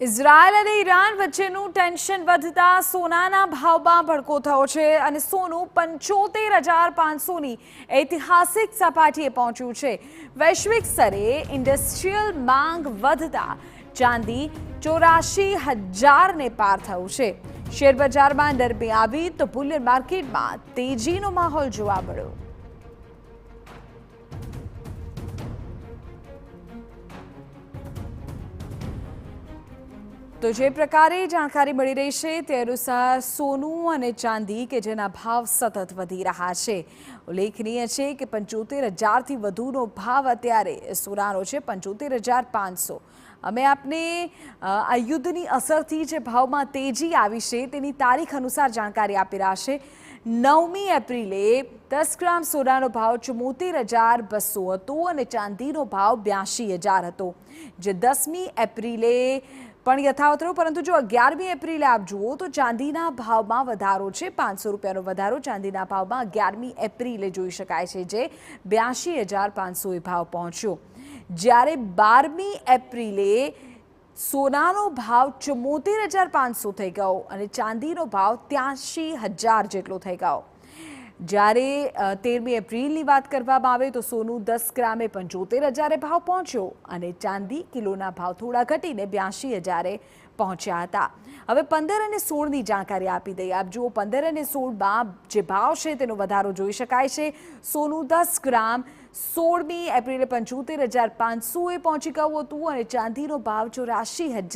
Israel અને Iran વચ્ચેનું tension વધતા સોનાના ભાવમાં ભડકો થયો છે અને સોનું 75,500ની ઐતિહાસિક સપાટીએ પહોંચ્યું છે। વૈશ્વિક સ્તરે ઇન્ડસ્ટ્રીયલ માંગ વધતા ચાંદી 84,000ને પાર થયું છે। શેરબજારમાં નરમી આવી તો બુલિયન માર્કેટમાં તેજીનો માહોલ જોવા મળ્યો। તો જે પ્રકારે જાણકારી મળી રહી છે તે અનુસાર સોનું અને ચાંદી કે જેના ભાવ સતત વધી રહ્યા છે। ઉલ્લેખનીય છે કે 75,000થી વધુનો ભાવ અત્યારે સોનાનો છે, 75,500। અમે આપને આ યુદ્ધની અસરથી જે ભાવમાં તેજી આવી છે તેની તારીખ અનુસાર જાણકારી આપી રહ્યા છે। 9મી એપ્રિલે 10 ગ્રામ સોનાનો ભાવ 74,200 હતો અને ચાંદીનો ભાવ 82,000 હતો, જે 10મી એપ્રિલે પણ યથાવત રહ્યો। પરંતુ જો 11મી એપ્રિલે આપ જુઓ તો ચાંદીના ભાવમાં વધારો છે, 500 રૂપિયાનો વધારો ચાંદીના ભાવમાં 11મી એપ્રિલે જોઈ શકાય છે, જે 82,500 ભાવ પહોંચ્યો। જ્યારે 12મી એપ્રિલે સોનાનો ભાવ 74,500 થઈ ગયો અને ચાંદીનો ભાવ 83,000 જેટલો થઈ ગયો। જ્યારે 13મી એપ્રિલની વાત કરવામાં આવે તો સોનું 10 ગ્રામે 75,000 ભાવ પહોંચ્યો અને ચાંદી કિલોના ભાવ થોડા ઘટીને 82,000 પહોંચ્યા હતા। હવે 15 અને 16ની જાણકારી આપી દઈએ। આપ જુઓ 15 અને 16માં જે ભાવ છે તેનો વધારો જોઈ શકાય છે। સોનું 10 ગ્રામ 16મી એપ્રિલે 75,500 પહોંચી ગયું હતું અને ચાંદીનો ભાવ 84,000